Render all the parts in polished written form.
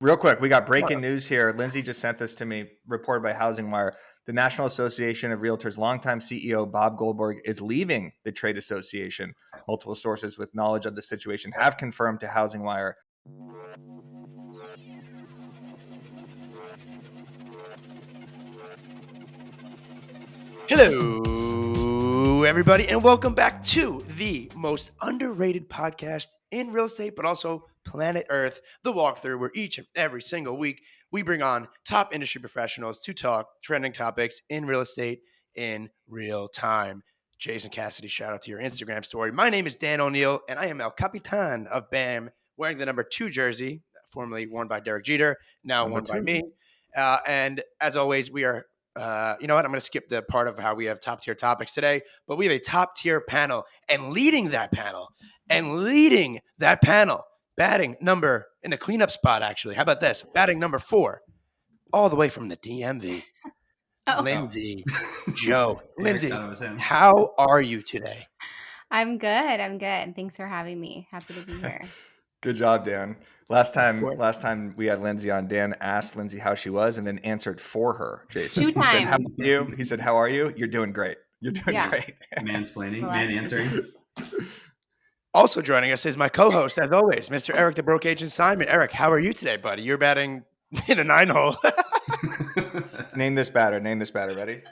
Real quick, we got breaking news here. Lindsey just sent this to me, reported by Housing Wire. The National Association of Realtors' longtime CEO, Bob Goldberg, is leaving the trade association. Multiple sources with knowledge of the situation have confirmed to Housing Wire. Hello, everybody, and welcome back to the most underrated podcast in real estate, but also planet Earth, The Walkthrough, where each and every single week we bring on top industry professionals to talk trending topics in real estate in real time. Jason Cassity, shout out to your Instagram story. My name is Dan Oneil, and I am El Capitan of BAM, wearing the number 2 jersey, formerly worn by Derek Jeter, now worn by me. And as always, we are you know what? I'm going to skip the part of how we have top tier topics today, but we have a top tier panel, and leading that panel, batting number in the cleanup spot, actually. How about this? Batting number 4, all the way from the DMV, Lindsey Jo. Lindsey, how are you today? I'm good. Thanks for having me. Happy to be here. Good job, Dan. Last time we had Lindsey on, Dan asked Lindsey how she was and then answered for her, Jason. 2 times. He said, "How are you?" He said, "How are you?" You're doing great. You're doing great. Mansplaining, man answering. Also joining us is my co-host, as always, Mr. Eric, the Broke Agent Simon. Eric, how are you today, buddy? You're batting in a 9-hole. Name this batter. Ready?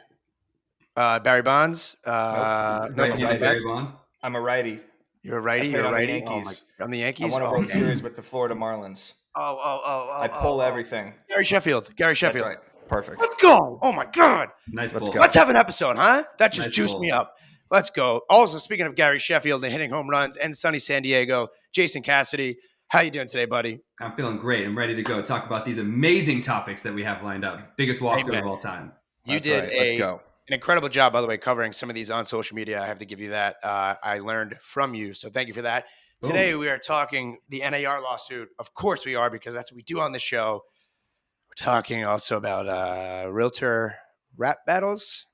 Barry Bonds. Nope. Barry Bonds. I'm a righty. You're a righty. You're a righty. Yankees. On the Yankees. I won a World Series with the Florida Marlins. I pull everything. Gary Sheffield. That's right. Perfect. Let's go. Oh my God. Nice. Let's go. Let's have an episode, huh? That just Nice juiced pull. me up. Let's go. Also, speaking of Gary Sheffield and hitting home runs and sunny San Diego, Jason Cassity, how you doing today, buddy? I'm feeling great. I'm ready to go talk about these amazing topics that we have lined up. Biggest walkthrough of all time. You did an incredible job, by the way, covering some of these on social media. I have to give you that. I learned from you, so thank you for that. Boom. Today, we are talking the NAR lawsuit. Of course we are, because that's what we do on the show. We're talking also about realtor rap battles.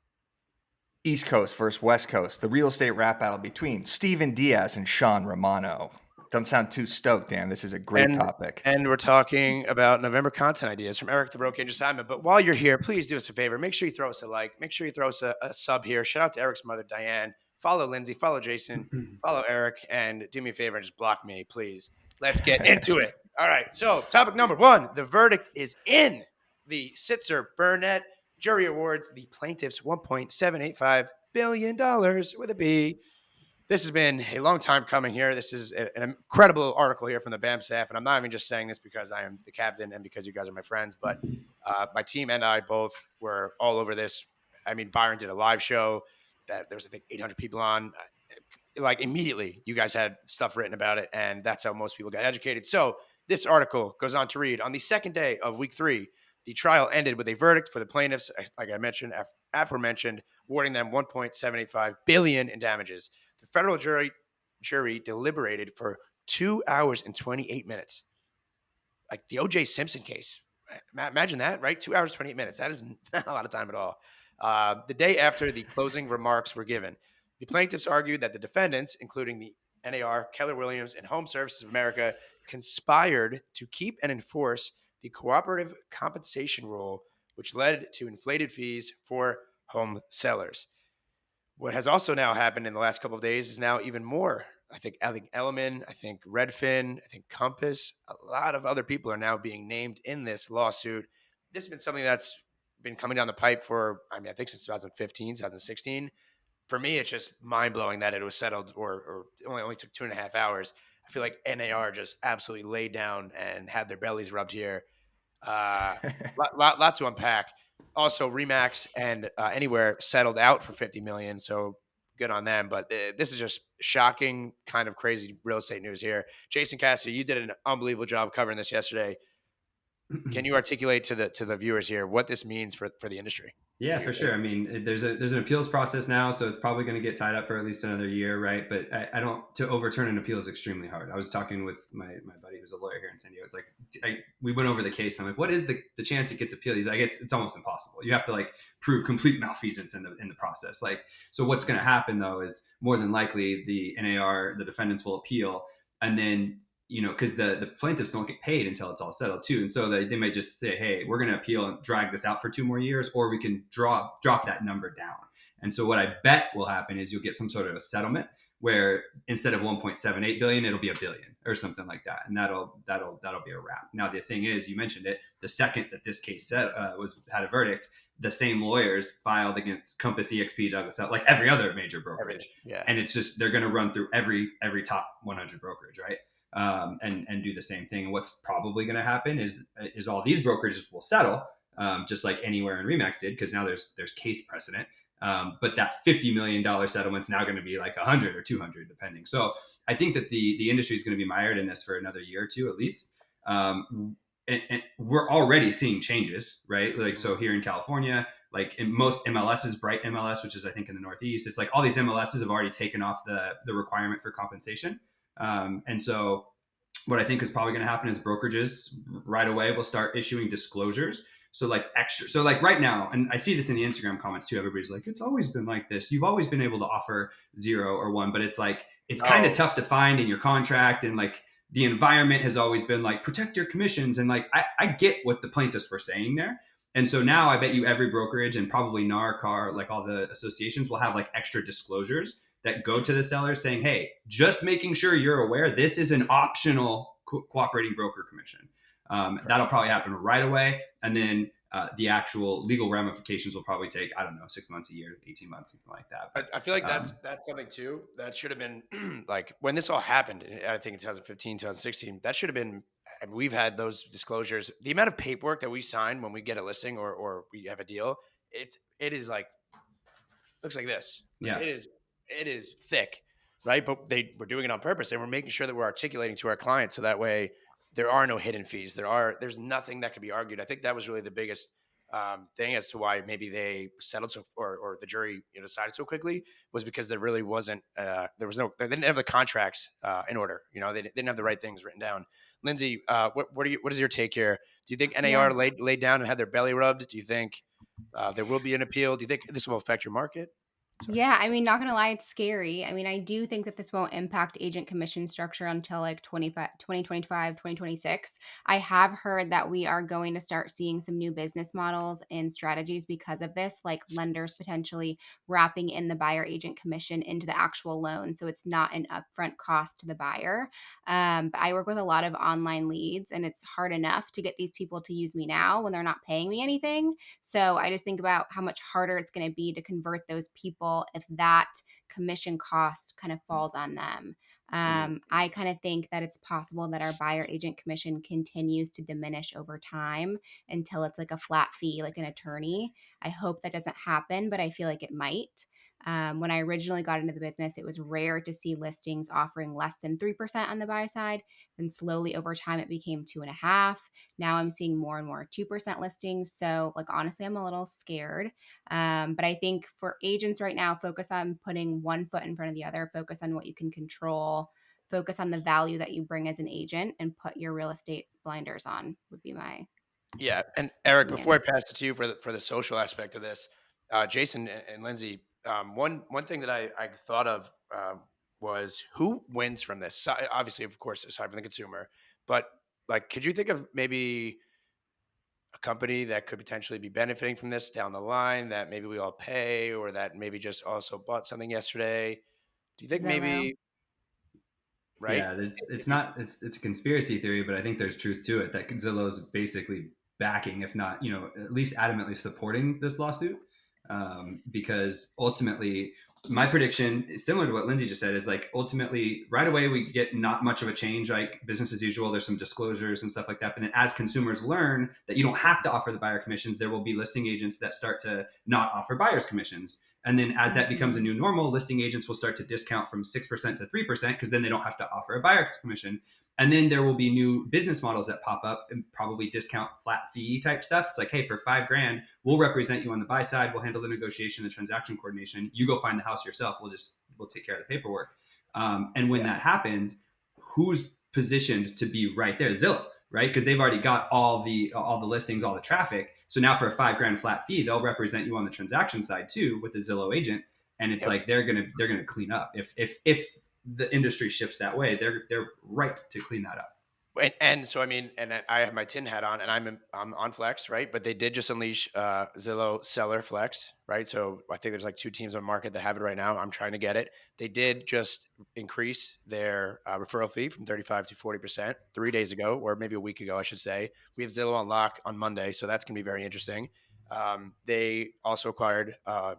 East Coast versus West Coast. The real estate rap battle between Steven Diaz and Sean Romano. Don't sound too stoked, Dan. This is a great topic. And we're talking about November content ideas from Eric, the Broke Agent Simon. But while you're here, please do us a favor. Make sure you throw us a like. Make sure you throw us a sub here. Shout out to Eric's mother, Diane. Follow Lindsey. Follow Jason. Follow Eric. And do me a favor and just block me, please. Let's get into it. All right. So topic number 1. The verdict is in. The Sitzer Burnett jury awards the plaintiffs $1.785 billion with a B. This has been a long time coming here. This is an incredible article here from the BAM staff. And I'm not even just saying this because I am the captain and because you guys are my friends, but my team and I both were all over this. I mean, Byron did a live show that there was, I think, 800 people on. Like immediately, you guys had stuff written about it. And that's how most people got educated. So this article goes on to read, on the second day of week 3, the trial ended with a verdict for the plaintiffs, like I mentioned, aforementioned, awarding them $1.785 billion in damages. The federal jury deliberated for 2 hours and 28 minutes. Like the O.J. Simpson case. Imagine that, right? 2 hours, 28 minutes. That is not a lot of time at all. The day after the closing remarks were given, the plaintiffs argued that the defendants, including the NAR, Keller Williams, and Home Services of America, conspired to keep and enforce the cooperative compensation rule, which led to inflated fees for home sellers. What has also now happened in the last couple of days is now even more. I think Elliman, I think Redfin, I think Compass, a lot of other people are now being named in this lawsuit. This has been something that's been coming down the pipe for, I think since 2015, 2016. For me, it's just mind-blowing that it was settled or only took 2.5 hours. I feel like NAR just absolutely laid down and had their bellies rubbed here. Lot to unpack. Also, Remax and Anywhere settled out for $50 million, so good on them. But this is just shocking, kind of crazy real estate news here. Jason Cassity, you did an unbelievable job covering this yesterday. Can you articulate to the viewers here what this means for the industry? Yeah, for sure. I mean, there's an appeals process now, so it's probably going to get tied up for at least another year, right? But I don't, to overturn an appeal is extremely hard. I was talking with my buddy who's a lawyer here in San Diego. It's like, we went over the case. And I'm like, what is the chance it gets appealed? He's like, it's almost impossible. You have to like prove complete malfeasance in the process. Like, so what's going to happen though is more than likely the NAR, the defendants will appeal, and then because the plaintiffs don't get paid until it's all settled too. And so they might just say, hey, we're going to appeal and drag this out for 2 more years, or we can drop that number down. And so what I bet will happen is you'll get some sort of a settlement where instead of 1.78 billion, it'll be $1 billion or something like that. And that'll be a wrap. Now, the thing is, you mentioned it, the second that this case had a verdict, the same lawyers filed against Compass, EXP, Douglas, like every other major brokerage. Yeah. And it's just, they're going to run through every top 100 brokerage, right? And do the same thing. And what's probably going to happen is all these brokerages will settle, just like Anywhere and Remax did, because now there's case precedent. But that $50 million settlement's now going to be like 100 or 200, depending. So I think that the industry is going to be mired in this for another year or two at least. And we're already seeing changes, right? Like, so here in California, like in most MLSs, Bright MLS, which is I think in the Northeast, it's like all these MLSs have already taken off the requirement for compensation. And so what I think is probably going to happen is brokerages right away will start issuing disclosures. So like extra, so like right now, and I see this in the Instagram comments too, everybody's like, it's always been like this. You've always been able to offer 0 or 1, but it's like, it's kind of tough to find in your contract. And like the environment has always been like, protect your commissions. And like, I get what the plaintiffs were saying there. And so now I bet you every brokerage and probably NAR, CAR, like all the associations will have like extra disclosures that go to the sellers saying, hey, just making sure you're aware, this is an optional cooperating broker commission. That'll probably happen right away. And then the actual legal ramifications will probably take, I don't know, 6 months, a year, 18 months, something like that. But I feel like that's something too that should have been like when this all happened, I think in 2015, 2016, that should have been, I mean, we've had those disclosures. The amount of paperwork that we sign when we get a listing or we have a deal, it is like, looks like this. Yeah. It is thick, right? But we're doing it on purpose, and we're making sure that we're articulating to our clients so that way there are no hidden fees. There's nothing that can be argued. I think that was really the biggest thing as to why maybe they settled so, or the jury decided so quickly, was because there really wasn't they didn't have the contracts in order. They didn't have the right things written down. Lindsey, what is your take here? Do you think NAR laid down and had their belly rubbed? Do you think there will be an appeal? Do you think this will affect your market? Sorry. Yeah, I mean, not gonna lie, it's scary. I mean, I do think that this won't impact agent commission structure until like 2025, 2026. I have heard that we are going to start seeing some new business models and strategies because of this, like lenders potentially wrapping in the buyer agent commission into the actual loan. So it's not an upfront cost to the buyer. But I work with a lot of online leads, and it's hard enough to get these people to use me now when they're not paying me anything. So I just think about how much harder it's going to be to convert those people if that commission cost kind of falls on them. I kind of think that it's possible that our buyer agent commission continues to diminish over time until it's like a flat fee, like an attorney. I hope that doesn't happen, but I feel like it might. When I originally got into the business, it was rare to see listings offering less than 3% on the buy side. Then slowly over time, it became 2.5%. Now I'm seeing more and more 2% listings. So like, honestly, I'm a little scared. But I think for agents right now, focus on putting one foot in front of the other, focus on what you can control, focus on the value that you bring as an agent, and put your real estate blinders on would be my. Yeah. And Eric, before I pass it to you for the social aspect of this, Jason and Lindsey, one thing that I thought of was who wins from this? So, obviously, of course, aside from the consumer, but like, could you think of maybe a company that could potentially be benefiting from this down the line that maybe we all pay, or that maybe just also bought something yesterday? Do you think Zillow. maybe, right? Yeah, it's a conspiracy theory, but I think there's truth to it that Zillow is basically backing, if not, at least adamantly supporting this lawsuit. Because ultimately, my prediction is similar to what Lindsey just said, is like ultimately right away we get not much of a change, like business as usual. There's some disclosures and stuff like that. But then as consumers learn that you don't have to offer the buyer commissions, there will be listing agents that start to not offer buyers commissions. And then as that becomes a new normal, listing agents will start to discount from 6% to 3% because then they don't have to offer a buyer's commission. And then there will be new business models that pop up and probably discount flat fee type stuff. It's like, hey, for $5,000, we'll represent you on the buy side. We'll handle the negotiation, the transaction coordination. You go find the house yourself. We'll take care of the paperwork. And when that happens, who's positioned to be right there? Zillow, right? Because they've already got all the listings, all the traffic. So now for a $5,000 flat fee, they'll represent you on the transaction side too with the Zillow agent. And it's like they're gonna clean up. If the industry shifts that way, they're ripe to clean that up. And so, I mean, and I have my tin hat on, and I'm on Flex, right? But they did just unleash Zillow Seller Flex, right? So I think there's like 2 teams on the market that have it right now. I'm trying to get it. They did just increase their referral fee from 35 to 40% 3 days ago, or maybe a week ago, I should say. We have Zillow on lock on Monday, so that's going to be very interesting. They also acquired Follow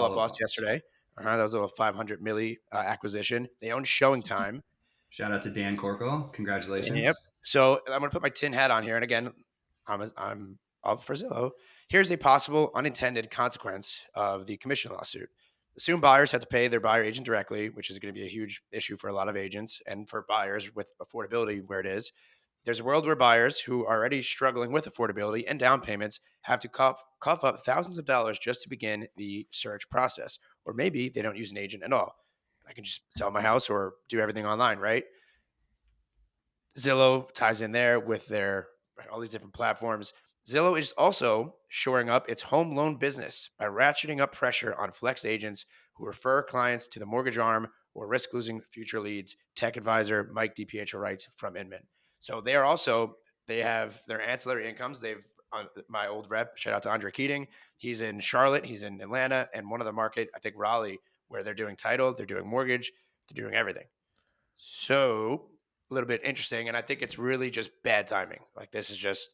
Up Boss yesterday. That was a little 500 milli acquisition. They own Showing Time. Shout out to Dan Corkle. Congratulations. Yep. So I'm going to put my tin hat on here. And again, I'm up for Zillow. Here's a possible unintended consequence of the commission lawsuit. Assume buyers have to pay their buyer agent directly, which is going to be a huge issue for a lot of agents and for buyers with affordability where it is. There's a world where buyers who are already struggling with affordability and down payments have to cough up thousands of dollars just to begin the search process. Or maybe they don't use an agent at all. I can just sell my house or do everything online, right? Zillow ties in there with their all these different platforms. Zillow is also shoring up its home loan business by ratcheting up pressure on flex agents who refer clients to the mortgage arm or risk losing future leads. Tech advisor Mike DiPietro writes from Inman. So they have their ancillary incomes. My old rep, shout out to Andre Keating. He's in Charlotte, he's in Atlanta, and one of the market, I think Raleigh, where they're doing title, they're doing mortgage, they're doing everything. So a little bit interesting. And I think it's really just bad timing. Like this is just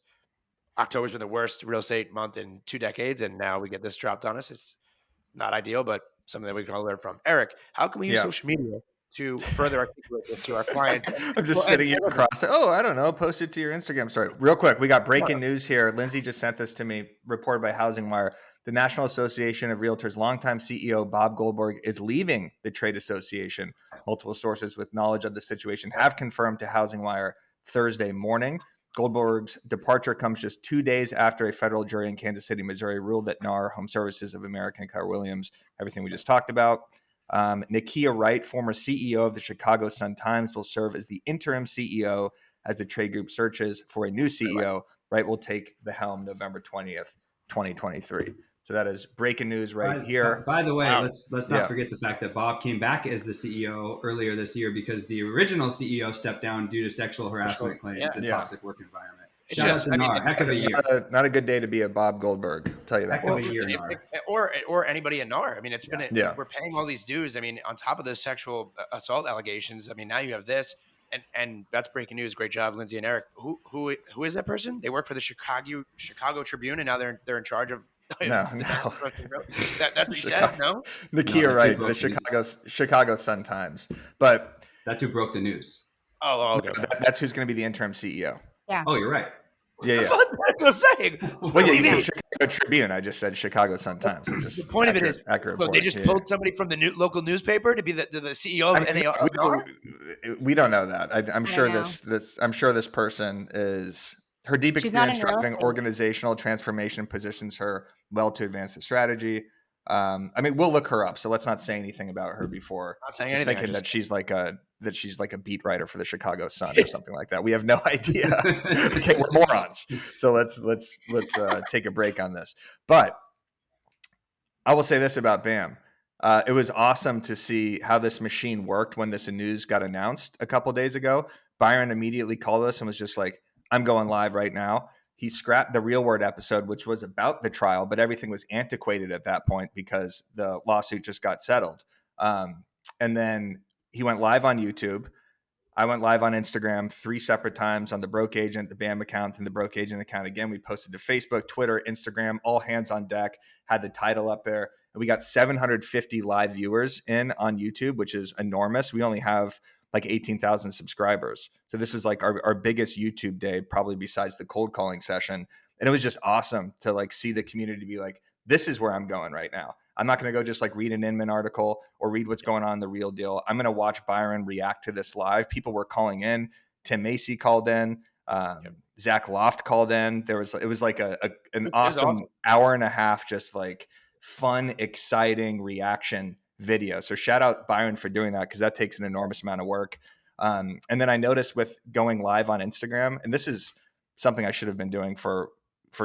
October's been the worst real estate month in 2 decades. And now we get this dropped on us. It's not ideal, but something that we can all learn from. Eric, how can we use social media to further articulate this to our clients? I'm just sitting here across. Oh, I don't know. Post it to your Instagram story. Real quick, we got breaking news here. Lindsey just sent this to me, reported by Housing Wire. The National Association of Realtors longtime CEO Bob Goldberg is leaving the trade association. Multiple sources with knowledge of the situation have confirmed to Housing Wire Thursday morning. Goldberg's departure comes just 2 days after a federal jury in Kansas City, Missouri ruled that NAR, Home Services of America, and Keller Williams, everything we just talked about. Nakia Wright, former CEO of the Chicago Sun-Times, will serve as the interim CEO as the trade group searches for a new CEO. Wright will take the helm November 20th, 2023. So that is breaking news here. By the way, let's not forget the fact that Bob came back as the CEO earlier this year because the original CEO stepped down due to sexual harassment claims and toxic work environment. Shout out to NAR. Heck of a year. Not a good day to be a Bob Goldberg. I'll tell you that. Heck of a year, NAR. Or anybody in NAR. I mean, we're paying all these dues. I mean, on top of the sexual assault allegations, I mean, now you have this. And that's breaking news. Great job, Lindsey and Eric. Who is that person? They work for the Chicago Tribune, and now they're in charge of. No. That's what you said. No, Nakia Wright, the Chicago Sun-Times, but that's who broke the news. Oh, okay. That's who's going to be the interim CEO. Yeah. Oh, you're right. Yeah. That's what I'm saying. Well, yeah, you said Chicago Tribune. I just said Chicago Sun-Times. The point of it is, they just pulled somebody from the local newspaper to be the CEO of NAR. We don't know that. I'm sure this person is. Her deep experience driving organizational transformation positions her well to advance the strategy. I mean, we'll look her up, so let's not say anything about her before. Not saying anything. Thinking that she's like a beat writer for the Chicago Sun or something like that. We have no idea. Okay, we're morons. So let's take a break on this. But I will say this about BAM. It was awesome to see how this machine worked when this news got announced a couple days ago. Byron immediately called us and was just like, I'm going live right now. He scrapped the Real Word episode, which was about the trial, but everything was antiquated at that point because the lawsuit just got settled. And then he went live on YouTube. I went live on Instagram 3 separate times on the Broke Agent, the BAM account, and the Broke Agent account. Again, we posted to Facebook, Twitter, Instagram, all hands on deck, had the title up there. And we got 750 live viewers in on YouTube, which is enormous. We only have like 18,000 subscribers. So this was like our biggest YouTube day, probably besides the cold calling session. And it was just awesome to like see the community be like, this is where I'm going right now. I'm not going to go just like read an Inman article or read what's going on in the Real Deal. I'm going to watch Byron react to this live. People were calling in. Tim Macy called in. Zach Loft called in. It was like an awesome hour and a half, just like fun, exciting reaction video. So shout out Byron for doing that because that takes an enormous amount of work. And then I noticed with going live on Instagram, and this is something I should have been doing for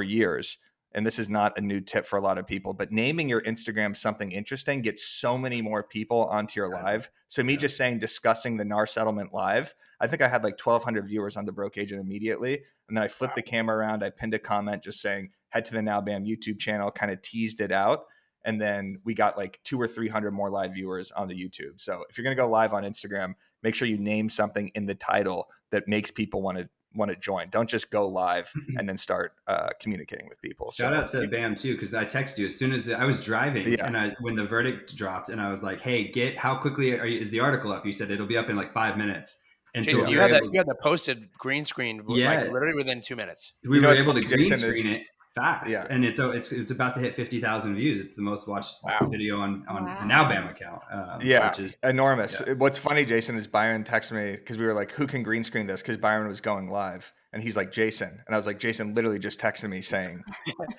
years. and this is not a new tip for a lot of people, but naming your Instagram something interesting gets so many more people onto your live. So me just saying discussing the NAR settlement live, I think I had like 1,200 viewers on the Broke Agent immediately. And then I flipped the camera around. I pinned a comment just saying, head to the Now Bam YouTube channel, kind of teased it out. And then we got like 200 or 300 more live viewers on the YouTube. So if you're going to go live on Instagram, make sure you name something in the title that makes people want to join. Don't just go live and then start communicating with people. Shout out to Bam too, because I texted you as soon as I was driving, and when the verdict dropped, and I was like, "Hey, how quickly is the article up?" You said it'll be up in like 5 minutes. And Jason, so you had that posted green screen, like literally within 2 minutes. We were able to green screen it fast, and it's about to hit 50,000 views. It's the most watched video on the Now Bam account. Which is enormous. What's funny, Jason, is Byron texted me because we were like, "Who can green screen this?" Because Byron was going live, and he's like, "Jason," and I was like, "Jason literally just texted me saying,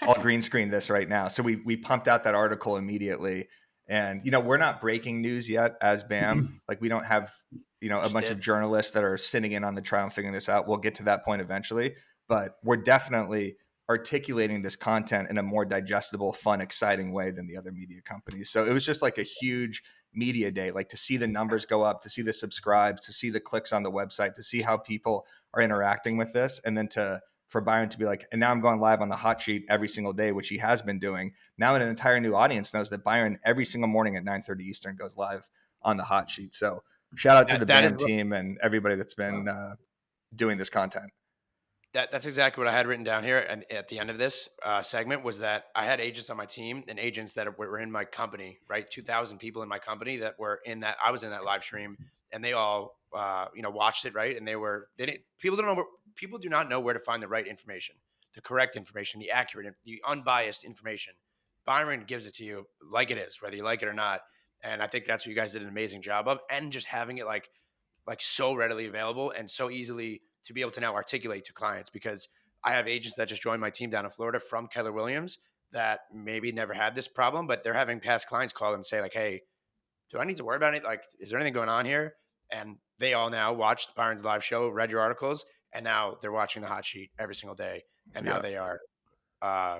I'll green screen this right now." So we pumped out that article immediately, and we're not breaking news yet as Bam. Like we don't have a bunch of journalists that are sitting in on the trial and figuring this out. We'll get to that point eventually, but we're definitely articulating this content in a more digestible, fun, exciting way than the other media companies. So it was just like a huge media day, like to see the numbers go up, to see the subscribes, to see the clicks on the website, to see how people are interacting with this. And then for Byron to be like, and now I'm going live on the hot sheet every single day, which he has been doing. Now an entire new audience knows that Byron every single morning at 9:30 Eastern goes live on the hot sheet. So shout out to the BAM team and everybody that's been doing this content. That's exactly what I had written down here. And at the end of this segment was that I had agents on my team and agents that were in my company, right? 2,000 people in my company that were in that. I was in that live stream, and they all, watched it, right? And people do not know where to find the right information, the correct information, the accurate, the unbiased information. Byron gives it to you like it is, whether you like it or not. And I think that's what you guys did an amazing job of, and just having it like so readily available and so easily to be able to now articulate to clients, because I have agents that just joined my team down in Florida from Keller Williams that maybe never had this problem, but they're having past clients call them and say like, "Hey, do I need to worry about it? Like, is there anything going on here?" And they all now watched Byron's live show, read your articles, and now they're watching the hot sheet every single day. And now they are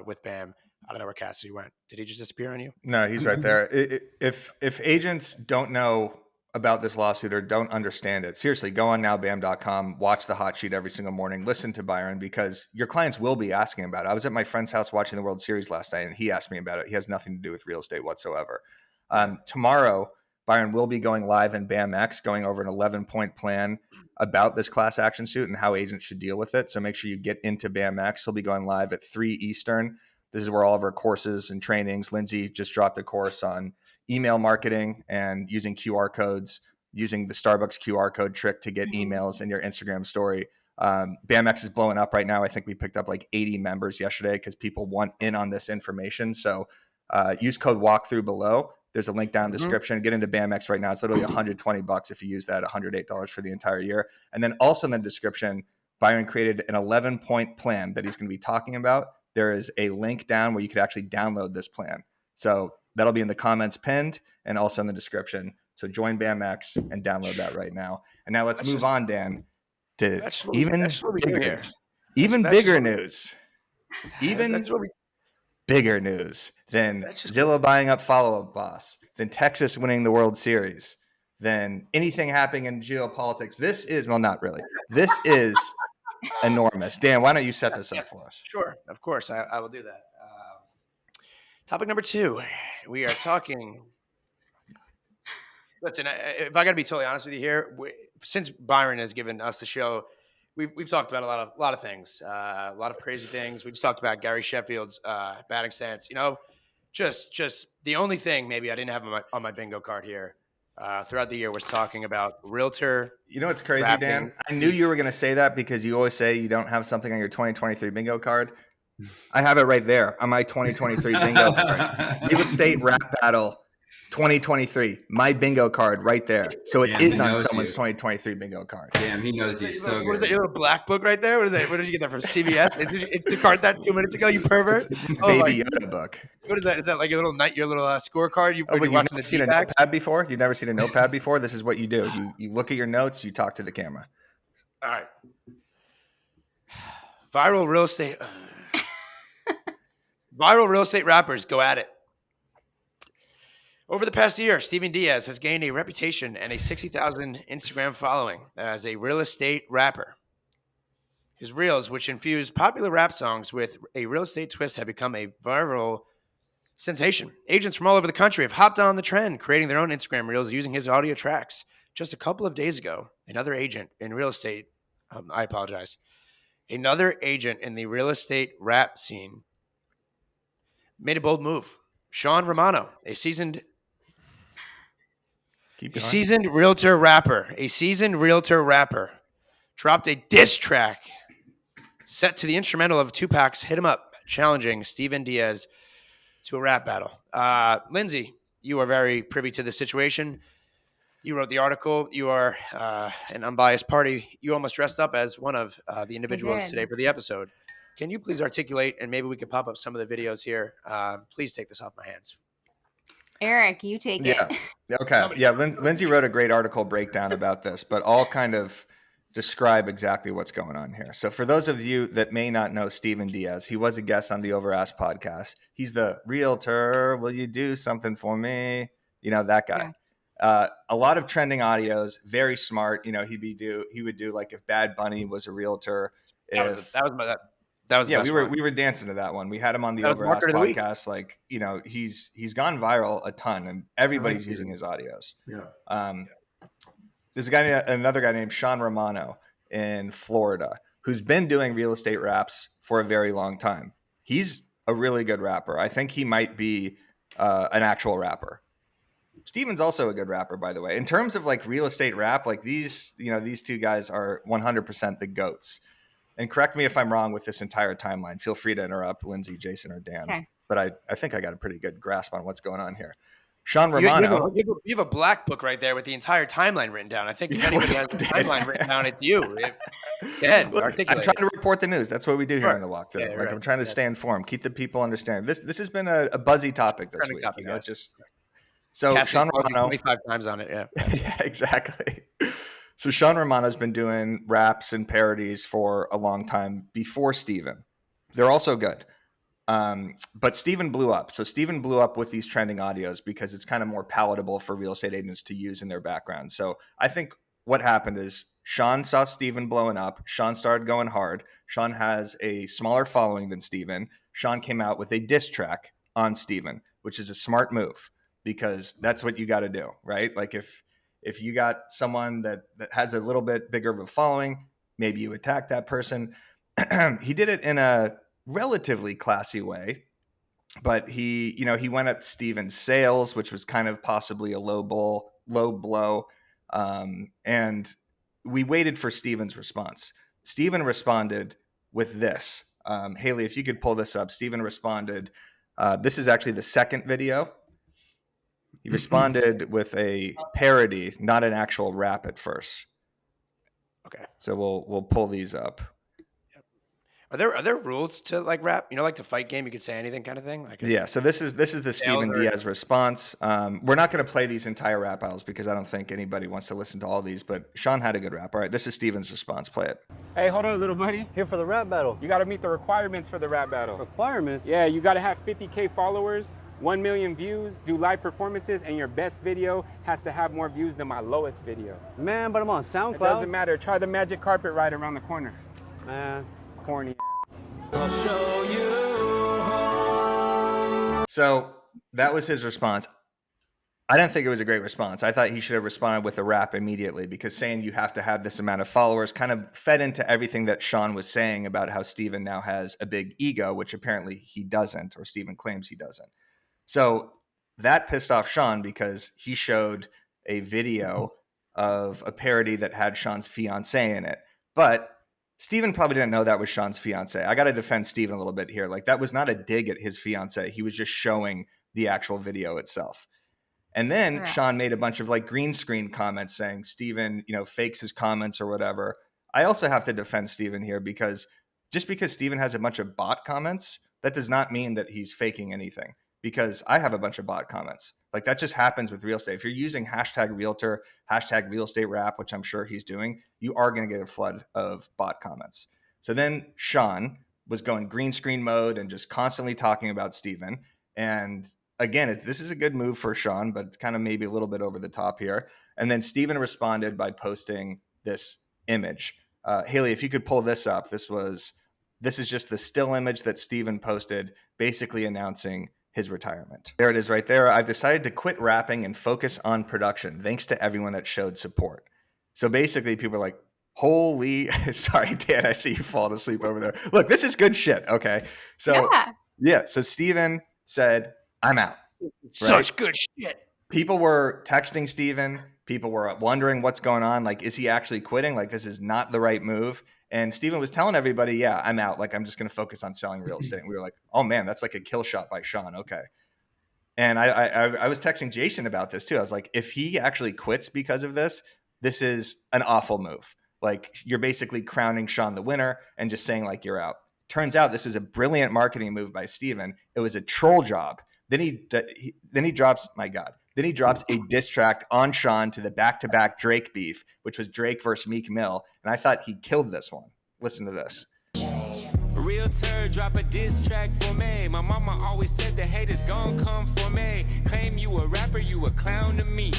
with Bam. I don't know where Cassity went. Did he just disappear on you? No, he's right there. If agents don't know about this lawsuit or don't understand it, seriously, go on nowbam.com, watch the hot sheet every single morning, listen to Byron, because your clients will be asking about it. I was at my friend's house watching the World Series last night, and he asked me about it. He has nothing to do with real estate whatsoever. Tomorrow, Byron will be going live in BAMX, going over an 11-point plan about this class action suit and how agents should deal with it. So make sure you get into BAMX. He'll be going live at 3 Eastern. This is where all of our courses and trainings. Lindsey just dropped a course on email marketing and using QR codes, using the Starbucks QR code trick to get emails in your Instagram story. BAMX is blowing up right now. I think we picked up like 80 members yesterday because people want in on this information. So use code walkthrough below. There's a link down in the description. Get into BAMX right now. It's literally $120 if you use that, $108 for the entire year. And then also in the description, Byron created an 11-point plan that he's going to be talking about. There is a link down where you could actually download this plan. So that'll be in the comments pinned and also in the description. So join BAMX and download that right now. And now let's move on, Dan, to even bigger news. Even bigger news than Zillow buying up Follow Up Boss, than Texas winning the World Series, than anything happening in geopolitics. This is, well, not really. This is enormous. Dan, why don't you set this up for us? Sure. Of course. I will do that. Topic number 2. We are talking. Listen, if I got to be totally honest with you here, since Byron has given us the show, we've talked about a lot of things, a lot of crazy things. We just talked about Gary Sheffield's batting stance. Just the only thing maybe I didn't have on my bingo card here throughout the year was talking about realtor. You know what's crazy, Dan? I knew you were going to say that because you always say you don't have something on your 2023 bingo card. I have it right there on my 2023 bingo card. Real estate rap battle 2023. My bingo card right there. So it is on someone's 2023 bingo card. Damn, he knows you so good. What is that? Your little black book right there? What is that? Where did you get that from? CVS? It's the card that 2 minutes ago, you pervert. It's my baby Yoda book. What is that? Is that like your little scorecard? You've never seen a notepad before? You've never seen a notepad before? This is what you do. You look at your notes, you talk to the camera. All right. Viral real estate. Viral real estate rappers go at it. Over the past year, Steven Diaz has gained a reputation and a 60,000 Instagram following as a real estate rapper. His reels, which infuse popular rap songs with a real estate twist, have become a viral sensation. Agents from all over the country have hopped on the trend, creating their own Instagram reels using his audio tracks. Just a couple of days ago, another agent in real estate, another agent in the real estate rap scene made a bold move. Sean Romano, a seasoned realtor rapper, dropped a diss track set to the instrumental of Tupac's Hit 'Em Up, challenging Steven Diaz to a rap battle. Lindsey, you are very privy to this situation. You wrote the article. You are an unbiased party. You almost dressed up as one of the individuals today for the episode. Can you please articulate, and maybe we could pop up some of the videos here. Please take this off my hands. Eric, you take it. Okay. Yeah. Lindsey wrote a great article breakdown about this, but I'll kind of describe exactly what's going on here. So for those of you that may not know Steven Diaz, he was a guest on the Overask podcast. He's the realtor. Will you do something for me? You know, that guy. Yeah. A lot of trending audios, very smart. You know, he would do like if Bad Bunny was a realtor. That was we were dancing to that one. We had him on the Overask podcast. Like, you know, he's gone viral a ton, and everybody's using his audios. Yeah. There's another guy named Sean Romano in Florida who's been doing real estate raps for a very long time. He's a really good rapper. I think he might be an actual rapper. Steven's also a good rapper, by the way. In terms of like real estate rap, like these two guys are 100% the GOATs. And correct me if I'm wrong with this entire timeline. Feel free to interrupt Lindsey, Jason, or Dan. Okay. But I think I got a pretty good grasp on what's going on here. Sean Romano. You have a black book right there with the entire timeline written down. I think if anybody has the timeline written down, it's you. I'm trying to report the news. That's what we do here in the walkthrough. Yeah, I'm trying to stay informed, keep the people understanding. This has been a buzzy topic this week. So Cassie's Sean Romano 25 times on it. Yeah. Yeah, exactly. So Sean Romano's been doing raps and parodies for a long time before Steven. They're also good. But Steven blew up. So Steven blew up with these trending audios because it's kind of more palatable for real estate agents to use in their background. So I think what happened is Sean saw Steven blowing up. Sean started going hard. Sean has a smaller following than Steven. Sean came out with a diss track on Steven, which is a smart move because that's what you got to do, right? Like if you got someone that has a little bit bigger of a following, maybe you attack that person. He did it in a relatively classy way, but he went at Steven's sales, which was kind of possibly a low blow. And we waited for Steven's response. Steven responded with this. Haley, if you could pull this up. Steven responded. This is actually the second video. He responded with a parody, not an actual rap at first. Okay. So we'll pull these up. Are there rules to like rap? You know, like the fight game, you could say anything kind of thing. Like yeah. So this is the Steven Diaz response. We're not going to play these entire rap battles because I don't think anybody wants to listen to all these. But Sean had a good rap. All right, this is Steven's response. Play it. Hey, hold on, little buddy. Here for the rap battle. You got to meet the requirements for the rap battle. Requirements? Yeah, you got to have 50K followers, 1 million views, do live performances, and your best video has to have more views than my lowest video. Man, but I'm on SoundCloud. It doesn't matter. Try the magic carpet ride around the corner. Man, corny. I'll show you home. So that was his response. I didn't think it was a great response. I thought he should have responded with a rap immediately because saying you have to have this amount of followers kind of fed into everything that Sean was saying about how Steven now has a big ego, which apparently he doesn't, or Steven claims he doesn't. So that pissed off Sean because he showed a video of a parody that had Sean's fiance in it. But Steven probably didn't know that was Sean's fiance. I got to defend Steven a little bit here. Like that was not a dig at his fiance. He was just showing the actual video itself. And then Sean made a bunch of like green screen comments saying Steven, fakes his comments or whatever. I also have to defend Steven here because just because Steven has a bunch of bot comments, that does not mean that he's faking anything. Because I have a bunch of bot comments. Like that just happens with real estate. If you're using #realtor, #real estate rap, which I'm sure he's doing, you are going to get a flood of bot comments. So then Sean was going green screen mode and just constantly talking about Steven. And again, this is a good move for Sean, but it's kind of maybe a little bit over the top here. And then Steven responded by posting this image. Haley, if you could pull this up, this is just the still image that Steven posted, basically announcing his retirement. There it is right there. I've decided to quit rapping and focus on production. Thanks to everyone that showed support. So basically people are like, holy, sorry, Dan, I see you falling asleep over there. Look, this is good shit. Okay. So yeah. So Steven said, I'm out. Such good shit. People were texting Steven. People were wondering what's going on. Like, is he actually quitting? Like, this is not the right move. And Steven was telling everybody, yeah, I'm out. Like, I'm just going to focus on selling real estate. And we were like, oh man, that's like a kill shot by Sean. Okay. And I was texting Jason about this too. I was like, if he actually quits because of this, this is an awful move. Like, you're basically crowning Sean the winner and just saying like, you're out. Turns out this was a brilliant marketing move by Steven. It was a troll job. Then he drops, my God. Then he drops a diss track on Sean to the back-to-back Drake beef, which was Drake versus Meek Mill. And I thought he killed this one. Listen to this. Realtor, drop a diss track for me. My mama always said the haters gon' come for me. Claim you a rapper, you a clown to me.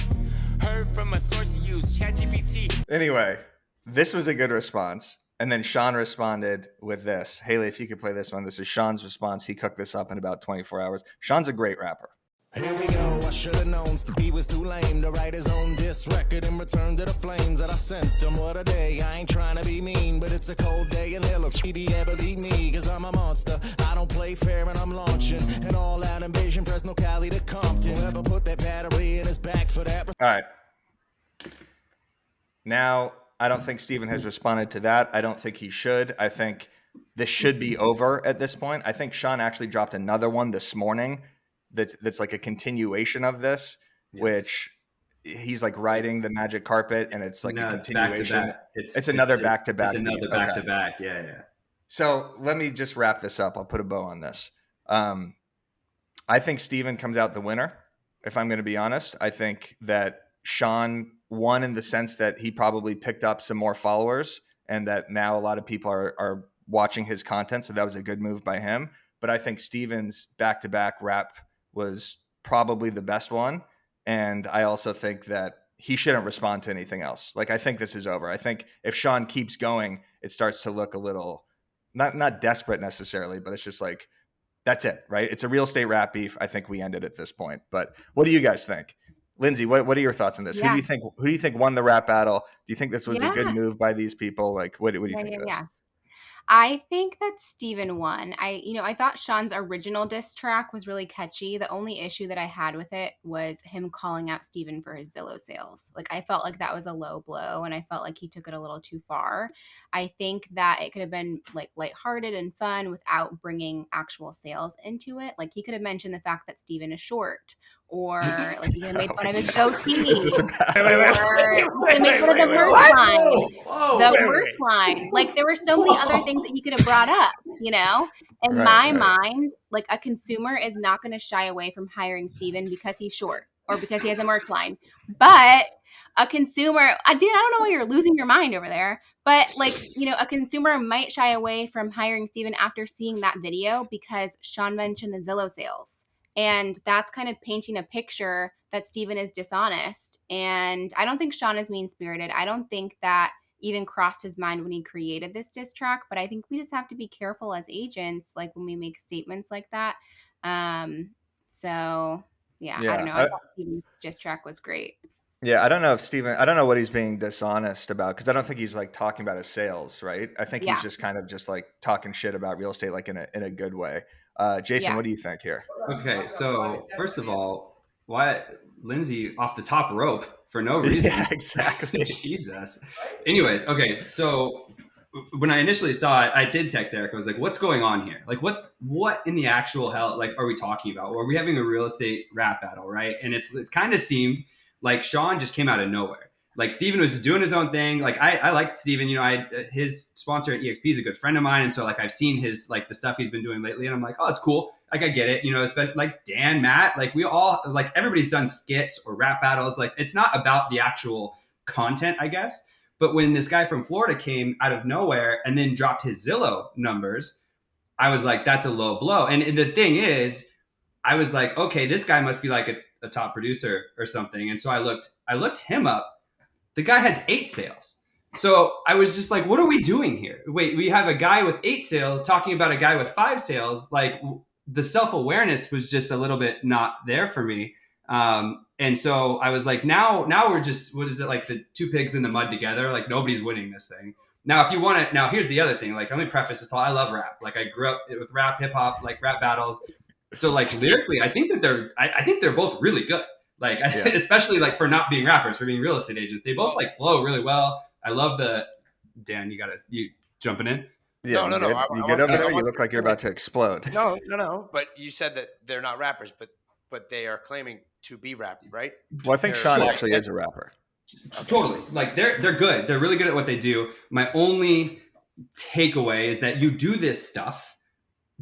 Heard from a source you use, ChatGPT. Anyway, this was a good response. And then Sean responded with this. Haley, if you could play this one. This is Sean's response. He cooked this up in about 24 hours. Sean's a great rapper. Here we go, I should've known Stevie was too lame to write his own diss record and return to the flames that I sent him. What a day, I ain't trying to be mean, but it's a cold day and he'll ever beat me, cause I'm a monster. I don't play fair and I'm launching an all-out invasion, press no Cali to Compton. Whoever put that battery in his back for that. All right. Now, I don't think Steven has responded to that. I don't think he should. I think this should be over at this point. I think Sean actually dropped another one this morning that's like a continuation of this, yes. Which he's like riding the magic carpet, and it's like a continuation. It's another back-to-back. It's another back-to-back. Yeah. So let me just wrap this up. I'll put a bow on this. I think Steven comes out the winner, if I'm going to be honest. I think that Sean won in the sense that he probably picked up some more followers, and that now a lot of people are watching his content. So that was a good move by him. But I think Steven's back-to-back rap was probably the best one. And I also think that he shouldn't respond to anything else. Like, I think this is over. I think if Sean keeps going, it starts to look a little, not desperate necessarily, but it's just like, that's it, right? It's a real estate rap beef. I think we ended at this point. But what do you guys think? Lindsey, what are your thoughts on this? Yeah. Who do you think won the rap battle? Do you think this was a good move by these people? Like, what do you think of this? Yeah. I think that Steven won. I thought Sean's original diss track was really catchy. The only issue that I had with it was him calling out Steven for his Zillow sales. Like, I felt like that was a low blow, and I felt like he took it a little too far. I think that it could have been like lighthearted and fun without bringing actual sales into it. Like, he could have mentioned the fact that Steven is short, or like he could have made fun of his goatee, or he could have made fun of the work line. Line. Like, there were so many other things that he could have brought up, In my mind, like, a consumer is not going to shy away from hiring Steven because he's short or because he has a merch line. But a consumer, I don't know why you're losing your mind over there, but a consumer might shy away from hiring Steven after seeing that video because Sean mentioned the Zillow sales. And that's kind of painting a picture that Steven is dishonest. And I don't think Sean is mean-spirited. I don't think that even crossed his mind when he created this diss track. But I think we just have to be careful as agents, like when we make statements like that. So, yeah, I don't know. I thought Steven's diss track was great. Yeah, I don't know what he's being dishonest about, because I don't think he's like talking about his sales, right? I think he's just kind of just like talking shit about real estate, like in a good way. Jason, what do you think here? Okay, so first of all, why Lindsey off the top rope for no reason? Yeah, exactly. Jesus. Anyways, okay, so when I initially saw it, I did text Eric. I was like, "What's going on here? Like, what in the actual hell like are we talking about? Or are we having a real estate rap battle, right?" And it's kind of seemed like Sean just came out of nowhere. Like, Steven was doing his own thing. Like, I liked Steven, his sponsor at EXP is a good friend of mine. And so like, I've seen his, like the stuff he's been doing lately, and I'm like, oh, it's cool. Like, I get it, especially like Dan, Matt, like we all, like everybody's done skits or rap battles. Like, it's not about the actual content, I guess. But when this guy from Florida came out of nowhere and then dropped his Zillow numbers, I was like, that's a low blow. And the thing is, I was like, okay, this guy must be like a top producer or something. And so I looked him up. The guy has 8 sales. So I was just like, what are we doing here? Wait, we have a guy with 8 sales talking about a guy with 5 sales. Like, the self-awareness was just a little bit not there for me. And so I was like, now we're just, what is it, like the 2 pigs in the mud together? Like, nobody's winning this thing. Now, if you want to, now here's the other thing. Like, let me preface this all. I love rap. Like, I grew up with rap, hip hop, like rap battles. So like lyrically, I think that I think they're both really good. Like, especially like for not being rappers, for being real estate agents, they both like flow really well. I love Dan, you jumping in? Yeah, No. You get over there. You look like you're about to explode. No. But you said that they're not rappers, but they are claiming to be rap, right? Well, I think Sean actually is a rapper. Totally. Like they're good. They're really good at what they do. My only takeaway is that you do this stuff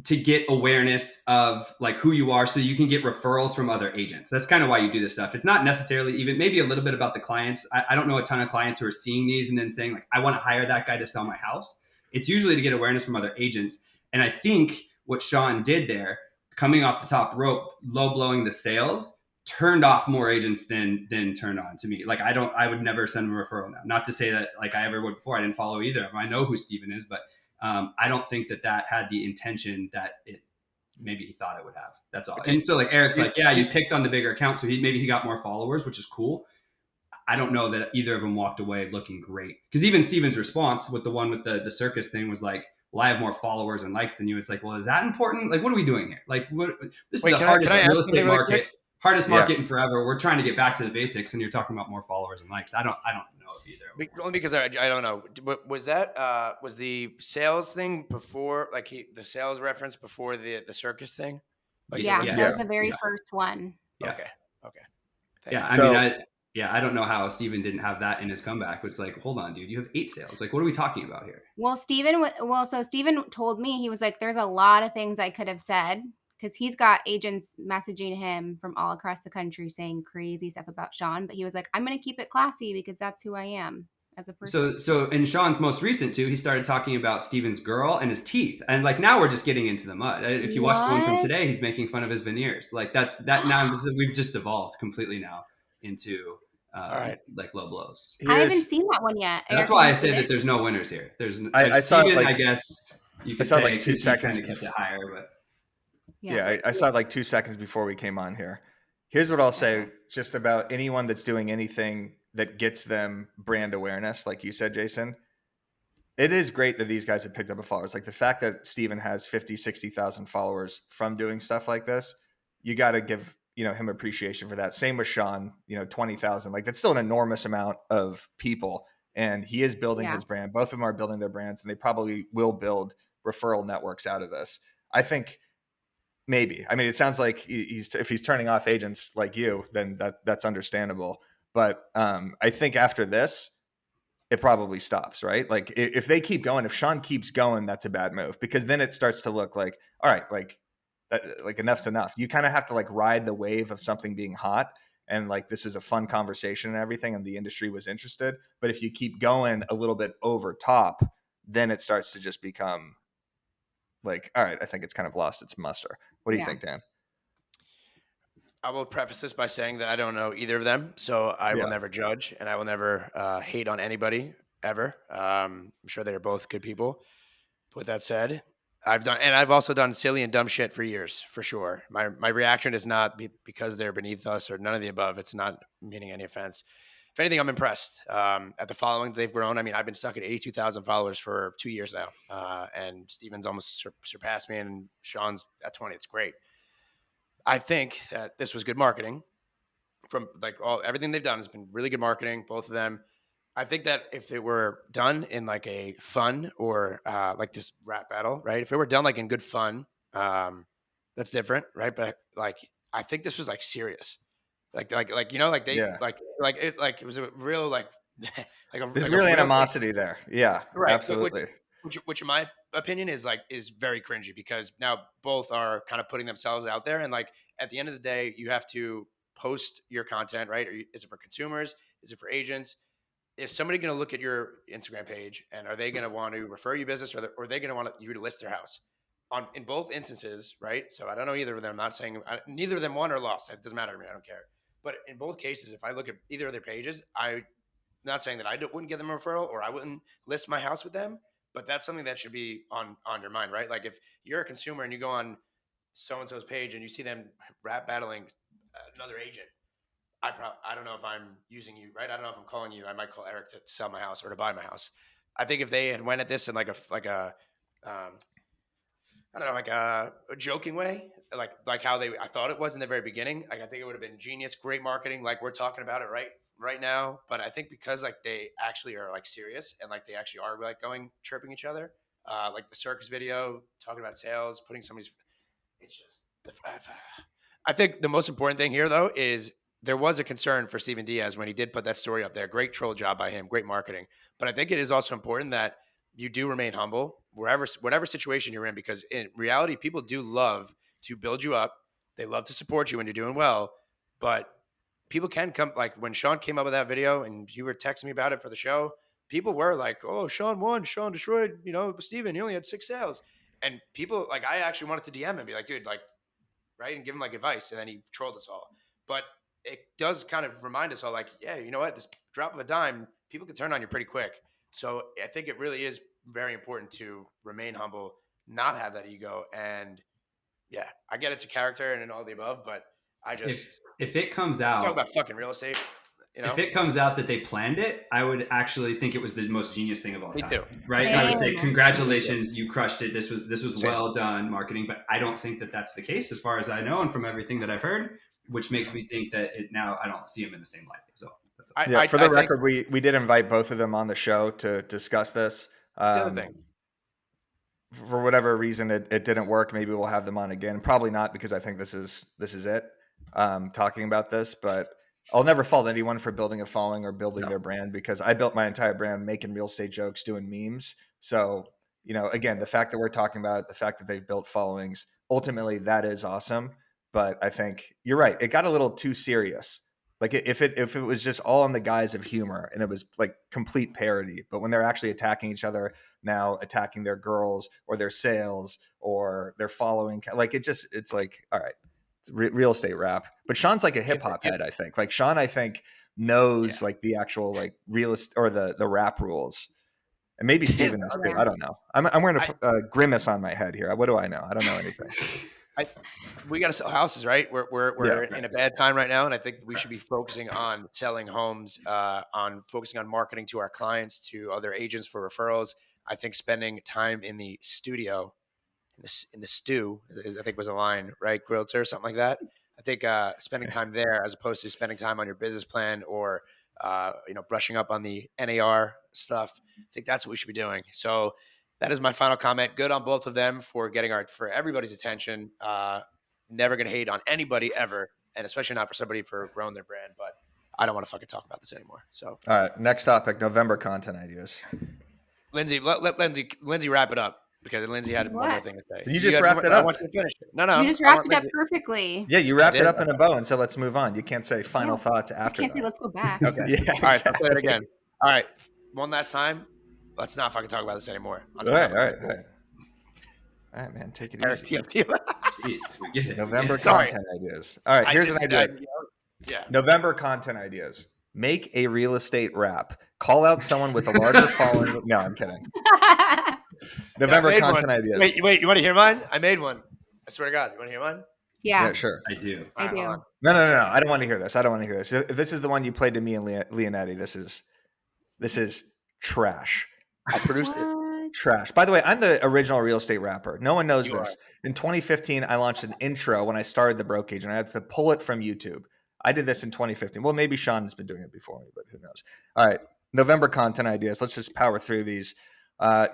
to get awareness of like who you are so you can get referrals from other agents. That's kind of why you do this stuff. It's not necessarily even maybe a little bit about the clients. I don't know a ton of clients who are seeing these and then saying like, I want to hire that guy to sell my house. It's usually to get awareness from other agents. And I think what Sean did there, coming off the top rope, low blowing the sales, turned off more agents than turned on to me. Like I would never send him a referral now. Not to say that like I ever would before. I didn't follow either of them. I know who Steven is, but I don't think that had the intention that maybe he thought it would have. That's all. And so like Eric's like, yeah, you picked on the bigger account, so maybe he got more followers, which is cool. I don't know that either of them walked away looking great, because even Steven's response with the one with the circus thing was like, well, I have more followers and likes than you. It's like, well, is that important? Like, what are we doing here? Like, this is the hardest real estate market. Hardest market in forever. We're trying to get back to the basics, and you're talking about more followers and likes. I don't know if either. Only because I don't know. Was that was the sales thing before, like the sales reference before the circus thing? Like, that was the very first one. Yeah. Okay. Thanks. I don't know how Steven didn't have that in his comeback. It's like, hold on, dude, you have 8 sales. Like, what are we talking about here? Well, Steven told me, he was like, there's a lot of things I could have said, because he's got agents messaging him from all across the country saying crazy stuff about Sean. But he was like, I'm going to keep it classy because that's who I am as a person. So in Sean's most recent too, he started talking about Steven's girl and his teeth. And like, now we're just getting into the mud. If you watch the one from today, he's making fun of his veneers. Like now we've just evolved completely now into like low blows. I haven't seen that one yet. That's why I say that there's no winners here. There's I saw Steven, like, I guess you could I saw say like 2 seconds kind of kept it higher, but I saw it like 2 seconds before we came on here. Here's what I'll say just about anyone that's doing anything that gets them brand awareness, like you said, Jason. It is great that these guys have picked up a followers. Like the fact that Steven has 50, 60,000 followers from doing stuff like this, you got to give him appreciation for that. Same with Sean, 20,000. Like that's still an enormous amount of people, and he is building his brand. Both of them are building their brands, and they probably will build referral networks out of this. I think. Maybe. I mean, it sounds like if he's turning off agents like you, then that's understandable. But I think after this, it probably stops, right? Like if they keep going, if Sean keeps going, that's a bad move, because then it starts to look like, all right, like enough's enough. You kind of have to like ride the wave of something being hot, and like this is a fun conversation and everything, and the industry was interested. But if you keep going a little bit over top, then it starts to just become like, all right, I think it's kind of lost its muster. What do you think, Dan? I will preface this by saying that I don't know either of them, so I will never judge, and I will never hate on anybody ever. I'm sure they're both good people. With that said, I've also done silly and dumb shit for years, for sure. My reaction is not because they're beneath us or none of the above. It's not meaning any offense. If anything, I'm impressed at the following they've grown. I mean, I've been stuck at 82,000 followers for 2 years now, and Steven's almost surpassed me, and Sean's at 20. It's great. I think that this was good marketing. From like everything they've done has been really good marketing, both of them. I think that if it were done in like a fun or like this rap battle, right? If it were done like in good fun, that's different, right? But like, I think this was like serious. Like they it was a real there's real animosity there. Yeah, right. Absolutely. Which in my opinion is very cringy, because now both are kind of putting themselves out there, and like at the end of the day, you have to post your content, right? Is it for consumers? Is it for agents? Is somebody going to look at your Instagram page, and are they going to want to refer you business, or are they going to want you to list their house? in both instances, right? So I don't know either of them. I'm not saying neither of them won or lost. It doesn't matter to me. I don't care. But in both cases, if I look at either of their pages, I'm not saying that I wouldn't give them a referral or I wouldn't list my house with them, but that's something that should be on your mind, right? Like if you're a consumer and you go on so-and-so's page and you see them rap battling another agent, I don't know if I'm using you, right? I don't know if I'm calling you. I might call Eric to sell my house or to buy my house. I think if they had went at this in like a I don't know, like a joking way, like how I thought it was in the very beginning. Like I think it would have been genius, great marketing, like we're talking about it right now. But I think because like they actually are like serious and like they actually are like going chirping each other, like the circus video, talking about sales, putting somebody's, it's just. I think the most important thing here though is there was a concern for Steven Diaz when he did put that story up there. Great troll job by him, great marketing. But I think it is also important that you do remain humble whatever situation you're in, because in reality, people do love to build you up. They love to support you when you're doing well, but people can come, like when Sean came up with that video and you were texting me about it for the show, people were like, oh, Sean won, Sean destroyed, Steven, he only had 6 sales. And people, like, I actually wanted to DM him and be like, dude, like, right, and give him like advice, and then he trolled us all. But it does kind of remind us all, like, yeah, you know what, this drop of a dime, people can turn on you pretty quick. So I think it really is very important to remain humble, not have that ego. And yeah, I get it's a character and all the above, but I just, if it comes out, talk about fucking real estate. If it comes out that they planned it, I would actually think it was the most genius thing of all time. Me too. Right? I would say, congratulations, you crushed it. This was well done marketing, but I don't think that that's the case as far as I know and from everything that I've heard, which makes me think that now I don't see them in the same light. So for the record, we did invite both of them on the show to discuss this. That's the other thing. For whatever reason, it didn't work. Maybe we'll have them on again. Probably not, because I think this is it. Talking about this, but I'll never fault anyone for building a following or building their brand, because I built my entire brand making real estate jokes, doing memes. So, again, the fact that we're talking about it, the fact that they've built followings, ultimately that is awesome. But I think you're right. It got a little too serious. Like if it was just all in the guise of humor and it was like complete parody, but when they're actually attacking each other now, attacking their girls or their sales or their following, like it's like, all right. Real estate rap, but Sean's like a hip hop head. I think like Sean, knows like the actual like realist or the rap rules, and maybe Steven does too. I don't know. I'm wearing a grimace on my head here. What do I know? I don't know anything. We got to sell houses, right? We're in a bad time right now, and I think we should be focusing on selling homes, focusing on marketing to our clients, to other agents for referrals. I think spending time in the studio. In the stew, I think was a line, right? Realtor, something like that. I think spending time there as opposed to spending time on your business plan or, brushing up on the NAR stuff. I think that's what we should be doing. So that is my final comment. Good on both of them for getting for everybody's attention. Never going to hate on anybody ever, and especially not for somebody for growing their brand. But I don't want to fucking talk about this anymore. So all right, next topic: November content ideas. Lindsey, let Lindsey wrap it up. Because Lindsey had one more thing to say. You just wrapped it up. I want you to finish it. No. You just wrapped it up perfectly. Yeah, you wrapped it up in a bow and said, let's move on. You can't say final thoughts after You can't say, let's go back. Okay. Yeah, all right, I'll play it again. All right. One last time. Let's not fucking talk about this anymore. All right, man. Take it easy. Jeez, we get it. November content ideas. All right, here's an idea. November content ideas. Make a real estate rap. Call out someone with a larger following. No, I'm kidding. November content ideas. Wait, you want to hear mine? I made one. I swear to God. You want to hear mine? Yeah, sure. I do. I do. No. I don't want to hear this. If this is the one you played to me and Leonetti, this is trash. I produced it. Trash. By the way, I'm the original real estate rapper. No one knows this. In 2015, I launched an intro when I started the Broke Agent. I had to pull it from YouTube. I did this in 2015. Well, maybe Sean has been doing it before me, but who knows? All right. November content ideas. Let's just power through these.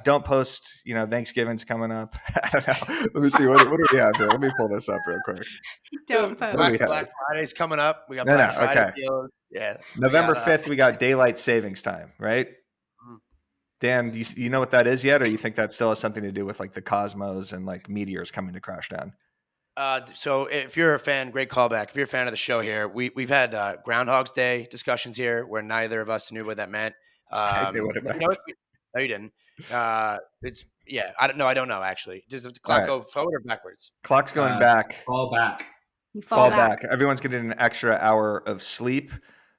Don't post, Thanksgiving's coming up. I don't know. Let me see. What do we have here? Let me pull this up real quick. Don't post. Black Friday's coming up. We got Black Friday deals. Yeah. November 5th, we got daylight savings time, right? Dan, you know what that is yet? Or you think that still has something to do with like the cosmos and like meteors coming to crash down? So if you're a fan, great callback. If you're a fan of the show here, we've had Groundhog's Day discussions here where neither of us knew what that meant. I knew what it meant. No, you didn't. It's Yeah, I don't know. I don't know actually. Does the clock right. go forward or backwards? Clock's going back. Fall back. You Fall back. Everyone's getting an extra hour of sleep.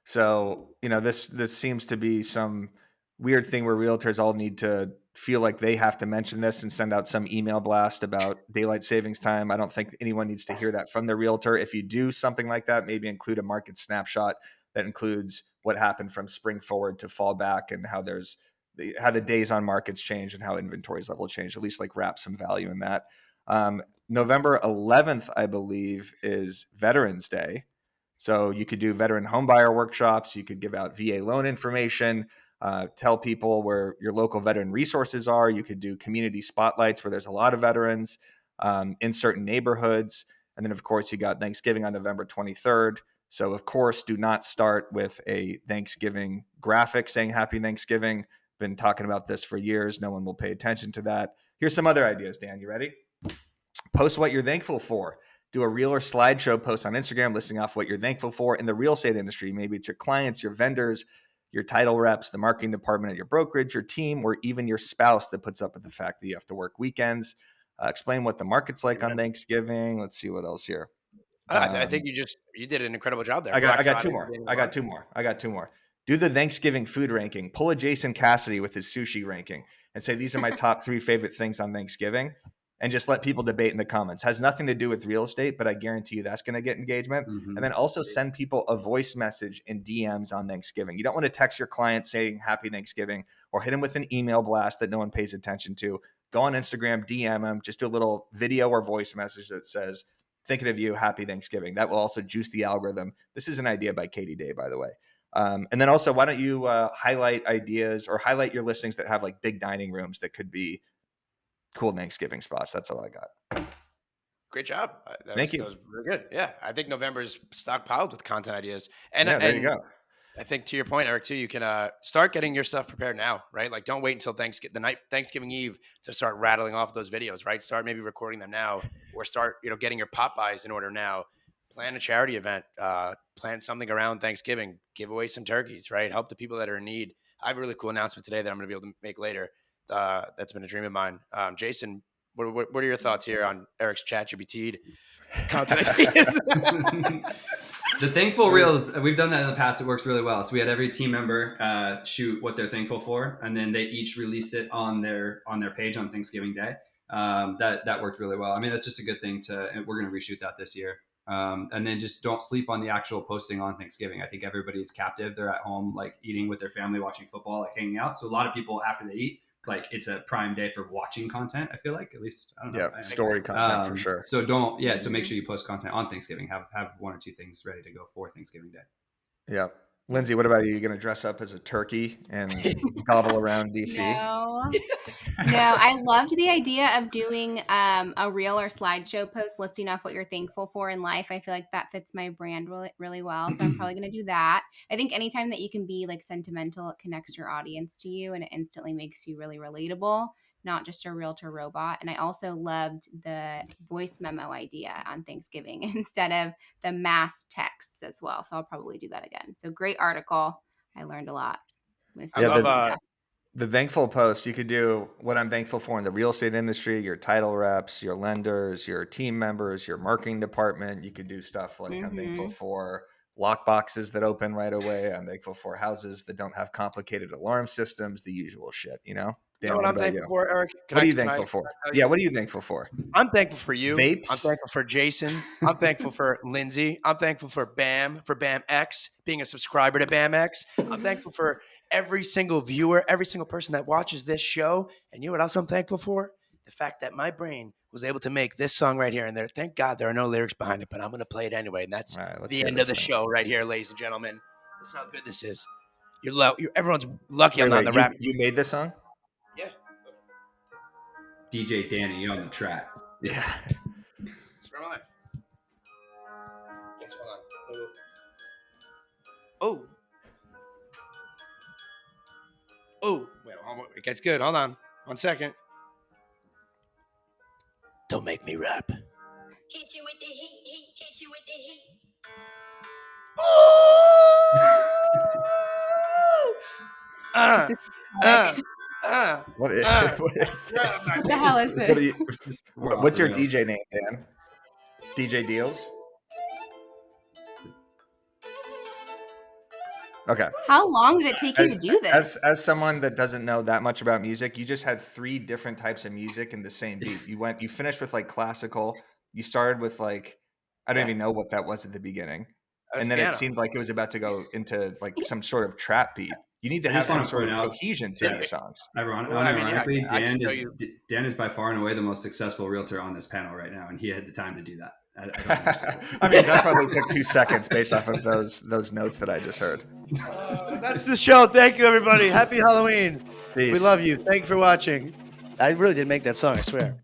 So, this seems to be some weird thing where realtors all need to feel like they have to mention this and send out some email blast about daylight savings time. I don't think anyone needs to hear that from their realtor. If you do something like that, maybe include a market snapshot that includes what happened from spring forward to fall back and how the days on markets change and how inventories level change, at least like wrap some value in that. November 11th, I believe, is Veterans Day. So you could do veteran homebuyer workshops. You could give out VA loan information, tell people where your local veteran resources are. You could do community spotlights where there's a lot of veterans in certain neighborhoods. And then, of course, you got Thanksgiving on November 23rd. So, of course, do not start with a Thanksgiving graphic saying Happy Thanksgiving. Been talking about this for years. No one will pay attention to that. Here's some other ideas, Dan. You ready? Post what you're thankful for. Do a reel or slideshow post on Instagram listing off what you're thankful for in the real estate industry. Maybe it's your clients, your vendors, your title reps, the marketing department at your brokerage, your team, or even your spouse that puts up with the fact that you have to work weekends. Explain what the market's like on Thanksgiving. Let's see what else here. I think you did an incredible job there. I got two Friday, more. beginning of I got March. two more. Do the Thanksgiving food ranking. Pull a Jason Cassity with his sushi ranking and say, these are my top 3 favorite things on Thanksgiving. And just let people debate in the comments. Has nothing to do with real estate, but I guarantee you that's going to get engagement. Mm-hmm. And then also send people a voice message in DMs on Thanksgiving. You don't want to text your client saying Happy Thanksgiving or hit them with an email blast that no one pays attention to. Go on Instagram, DM them, just do a little video or voice message that says, thinking of you, Happy Thanksgiving. That will also juice the algorithm. This is an idea by Katie Day, by the way. And then also, why don't you highlight ideas or highlight your listings that have like big dining rooms that could be cool Thanksgiving spots. That's all I got. Great job. Thank you. That was really good. Yeah, I think November's stockpiled with content ideas. And there you go. I think to your point, Eric, too, you can start getting your stuff prepared now, right? Like, don't wait until Thanksgiving Eve to start rattling off those videos, right? Start maybe recording them now, or start getting your pop buys in order now. Plan a charity event. Plan something around Thanksgiving. Give away some turkeys, right? Help the people that are in need. I have a really cool announcement today that I'm going to be able to make later. That's been a dream of mine. Jason, what are your thoughts here on Eric's ChatGPT content ideas? The thankful reels, we've done that in the past. It works really well. So we had every team member shoot what they're thankful for, and then they each released it on their page on Thanksgiving Day. That worked really well. I mean, that's just a good thing and we're going to reshoot that this year. And then just don't sleep on the actual posting on Thanksgiving. I think everybody's captive. They're at home, like eating with their family, watching football, like hanging out. So a lot of people after they eat, like it's a prime day for watching content. I feel like, at least, I don't know. Yeah, story content for sure. So so make sure you post content on Thanksgiving. Have 1 or 2 things ready to go for Thanksgiving Day. Yeah. Lindsay, what about you? You going to dress up as a turkey and gobble around DC? No, I loved the idea of doing a reel or slideshow post listing off what you're thankful for in life. I feel like that fits my brand really, really well. So I'm probably going to do that. I think anytime that you can be like sentimental, it connects your audience to you and it instantly makes you really relatable, not just a realtor robot. And I also loved the voice memo idea on Thanksgiving instead of the mass texts as well. So I'll probably do that again. So great article. I learned a lot. The thankful post, you could do what I'm thankful for in the real estate industry, your title reps, your lenders, your team members, your marketing department. You could do stuff like I'm thankful for lock boxes that open right away. I'm thankful for houses that don't have complicated alarm systems, the usual shit, Dan, you know what I'm thankful for, Eric? What are you thankful for? Yeah, what are you thankful for? I'm thankful for you. Vapes? I'm thankful for Jason. I'm thankful for Lindsay. I'm thankful for BAM X, being a subscriber to BAM X. I'm thankful for every single viewer, every single person that watches this show. And you know what else I'm thankful for? The fact that my brain was able to make this song right here. And thank God there are no lyrics behind it, but I'm going to play it anyway. And that's the end of the show right here, ladies and gentlemen. That's how good this is. Everyone's lucky I'm not the rap. You made this song? Yeah. DJ Danny on the track. Yeah. Spare my life. Guess hold on. Oh, wait, it gets good. Hold on. 1 second. Don't make me rap. Hit you with the heat, hit you with the heat. What is, what is this? What the hell is What do this? you, what's your DJ name, Dan? DJ Deals? Okay. How long did it take you to do this? As someone that doesn't know that much about music, you just had 3 different types of music in the same beat. You finished with like classical. You started with like, I don't even know what that was at the beginning. And then piano. it seemed like it was about to go into like some sort of trap beat. You need to have some sort of cohesion to these songs. Ironically, yeah, Dan is by far and away the most successful realtor on this panel right now, and he had the time to do that. I don't understand. I mean, that probably took 2 seconds based off of those notes that I just heard. That's the show. Thank you, everybody. Happy Halloween. Peace. We love you. Thank you for watching. I really did make that song, I swear.